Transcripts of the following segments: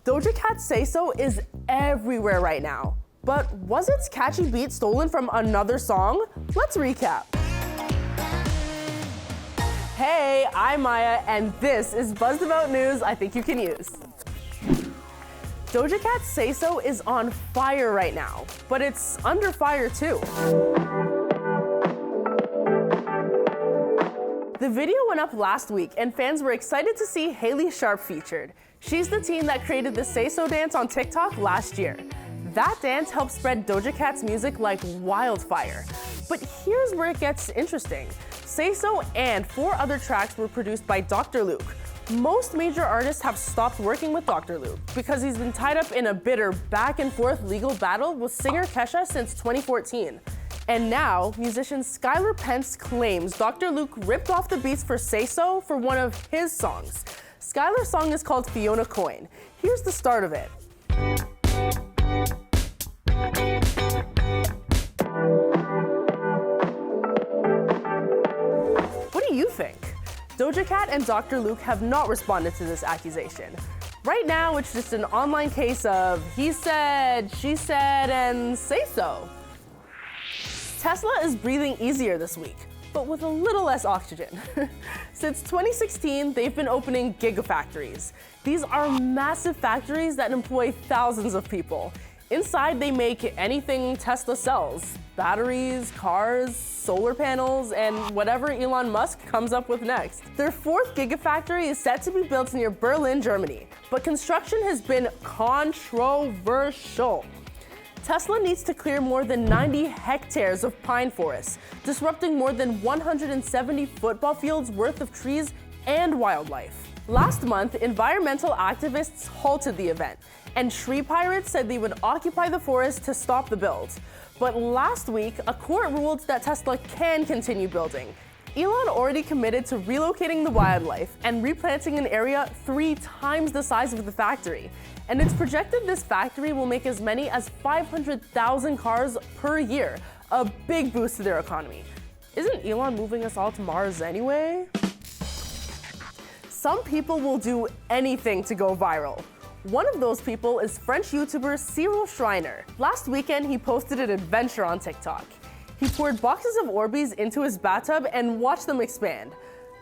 Doja Cat Say So is everywhere right now. But was its catchy beat stolen from another song? Let's recap. Hey, I'm Myah, and this is Buzzed About News I think you can use. Doja Cat Say So is on fire right now, but it's under fire too. The video went up last week, and fans were excited to see Haley Sharp featured. She's the teen that created the Say So dance on TikTok last year. That dance helped spread Doja Cat's music like wildfire. But here's where it gets interesting. Say So and 4 other tracks were produced by Dr. Luke. Most major artists have stopped working with Dr. Luke because he's been tied up in a bitter back and forth legal battle with singer Kesha since 2014. And now, musician Skylar Pence claims Dr. Luke ripped off the beats for Say So for one of his songs. Skylar's song is called Fiona Coin. Here's the start of it. What do you think? Doja Cat and Dr. Luke have not responded to this accusation. Right now, it's just an online case of he said, she said, and say so. Tesla is breathing easier this week, but with a little less oxygen. Since 2016, they've been opening Gigafactories. These are massive factories that employ thousands of people. Inside, they make anything Tesla sells: batteries, cars, solar panels, and whatever Elon Musk comes up with next. Their 4th Gigafactory is set to be built near Berlin, Germany, but construction has been controversial. Tesla needs to clear more than 90 hectares of pine forests, disrupting more than 170 football fields worth of trees and wildlife. Last month, environmental activists halted the event, and tree pirates said they would occupy the forest to stop the build. But last week, a court ruled that Tesla can continue building. Elon already committed to relocating the wildlife and replanting an area 3 times the size of the factory. And it's projected this factory will make as many as 500,000 cars per year, a big boost to their economy. Isn't Elon moving us all to Mars anyway? Some people will do anything to go viral. One of those people is French YouTuber Cyril Schreiner. Last weekend, he posted an adventure on TikTok. He poured boxes of Orbeez into his bathtub and watched them expand.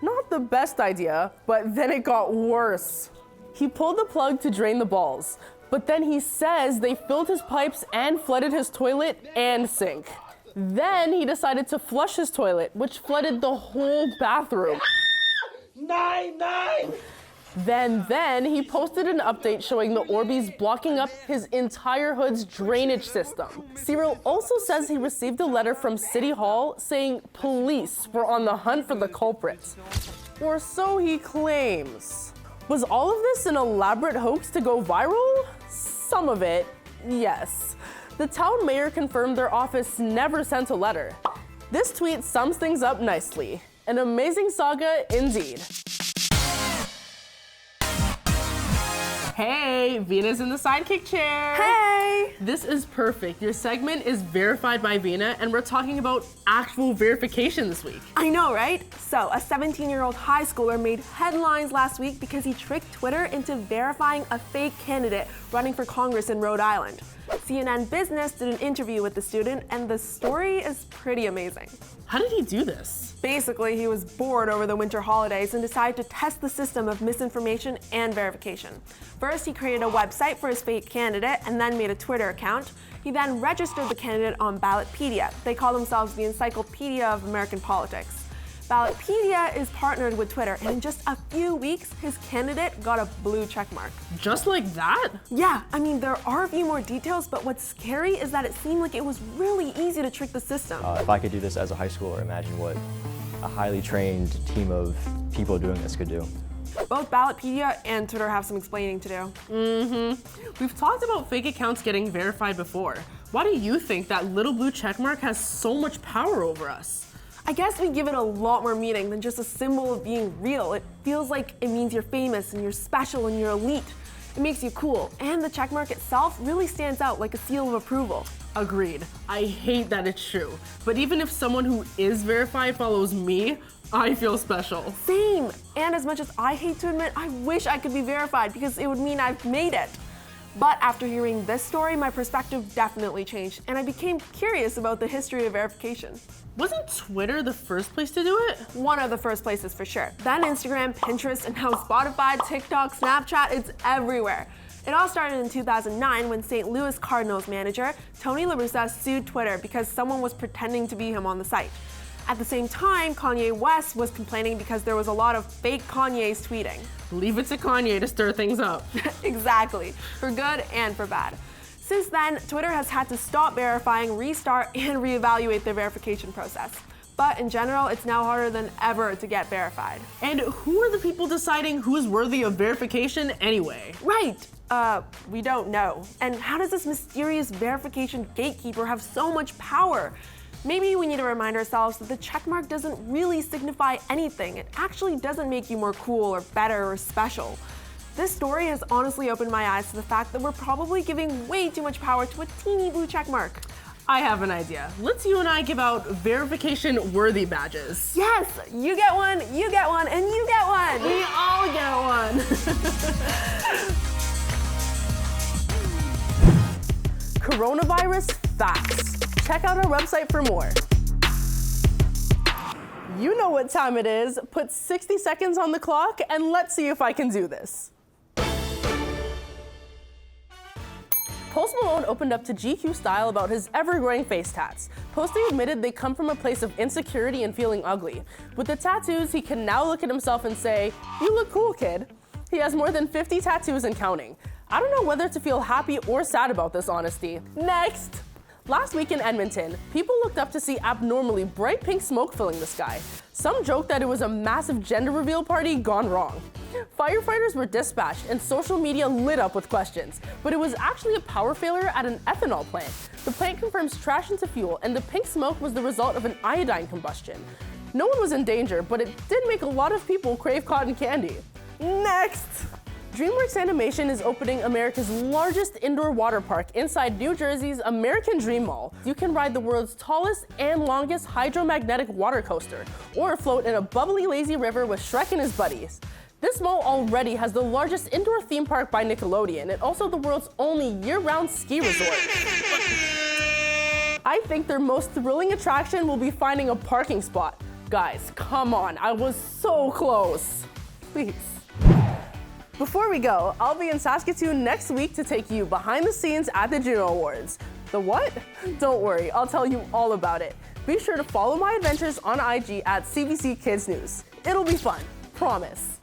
Not the best idea, but then it got worse. He pulled the plug to drain the balls, but then he says they filled his pipes and flooded his toilet and sink. Then he decided to flush his toilet, which flooded the whole bathroom. Nine! Then he posted an update showing the Orbeez blocking up his entire hood's drainage system. Cyril also says he received a letter from City Hall saying police were on the hunt for the culprits. Or so he claims. Was all of this an elaborate hoax to go viral? Some of it, yes. The town mayor confirmed their office never sent a letter. This tweet sums things up nicely. An amazing saga indeed. Hey, Vina's in the sidekick chair. Hey! This is perfect. Your segment is verified by Vina, and we're talking about actual verification this week. I know, right? So, a 17-year-old high schooler made headlines last week because he tricked Twitter into verifying a fake candidate running for Congress in Rhode Island. CNN Business did an interview with the student, and the story is pretty amazing. How did he do this? Basically, he was bored over the winter holidays and decided to test the system of misinformation and verification. First, he created a website for his fake candidate and then made a Twitter account. He then registered the candidate on Ballotpedia. They call themselves the Encyclopedia of American Politics. Ballotpedia is partnered with Twitter, and in just a few weeks, his candidate got a blue checkmark. Just like that? Yeah, I mean, there are a few more details, but what's scary is that it seemed like it was really easy to trick the system. If I could do this as a high schooler, imagine what a highly trained team of people doing this could do. Both Ballotpedia and Twitter have some explaining to do. We've talked about fake accounts getting verified before. Why do you think that little blue checkmark has so much power over us? I guess we give it a lot more meaning than just a symbol of being real. It feels like it means you're famous and you're special and you're elite. It makes you cool, and the checkmark itself really stands out like a seal of approval. Agreed. I hate that it's true. But even if someone who is verified follows me, I feel special. Same. And as much as I hate to admit, I wish I could be verified because it would mean I've made it. But after hearing this story, my perspective definitely changed, and I became curious about the history of verification. Wasn't Twitter the first place to do it? One of the first places for sure. Then Instagram, Pinterest, and now Spotify, TikTok, Snapchat, it's everywhere. It all started in 2009 when St. Louis Cardinals manager Tony La Russa sued Twitter because someone was pretending to be him on the site. At the same time, Kanye West was complaining because there was a lot of fake Kanyes tweeting. Leave it to Kanye to stir things up. Exactly, for good and for bad. Since then, Twitter has had to stop verifying, restart, and reevaluate their verification process. But in general, it's now harder than ever to get verified. And who are the people deciding who's worthy of verification anyway? Right, we don't know. And how does this mysterious verification gatekeeper have so much power? Maybe we need to remind ourselves that the checkmark doesn't really signify anything. It actually doesn't make you more cool or better or special. This story has honestly opened my eyes to the fact that we're probably giving way too much power to a teeny blue checkmark. I have an idea. Let's you and I give out verification-worthy badges. Yes, you get one, and you get one. We all get one. Coronavirus facts. Check out our website for more. You know what time it is. Put 60 seconds on the clock and let's see if I can do this. Post Malone opened up to GQ Style about his ever-growing face tats. Posting admitted they come from a place of insecurity and feeling ugly. With the tattoos, he can now look at himself and say, "You look cool, kid." He has more than 50 tattoos and counting. I don't know whether to feel happy or sad about this honesty. Next! Last week in Edmonton, people looked up to see abnormally bright pink smoke filling the sky. Some joked that it was a massive gender reveal party gone wrong. Firefighters were dispatched and social media lit up with questions, but it was actually a power failure at an ethanol plant. The plant confirms trash into fuel, and the pink smoke was the result of an iodine combustion. No one was in danger, but it did make a lot of people crave cotton candy. Next! DreamWorks Animation is opening America's largest indoor water park inside New Jersey's American Dream Mall. You can ride the world's tallest and longest hydromagnetic water coaster, or float in a bubbly lazy river with Shrek and his buddies. This mall already has the largest indoor theme park by Nickelodeon and also the world's only year-round ski resort. I think their most thrilling attraction will be finding a parking spot. Guys, come on, I was so close. Please. Before we go, I'll be in Saskatoon next week to take you behind the scenes at the Juno Awards. The what? Don't worry, I'll tell you all about it. Be sure to follow my adventures on IG at CBC Kids News. It'll be fun, promise.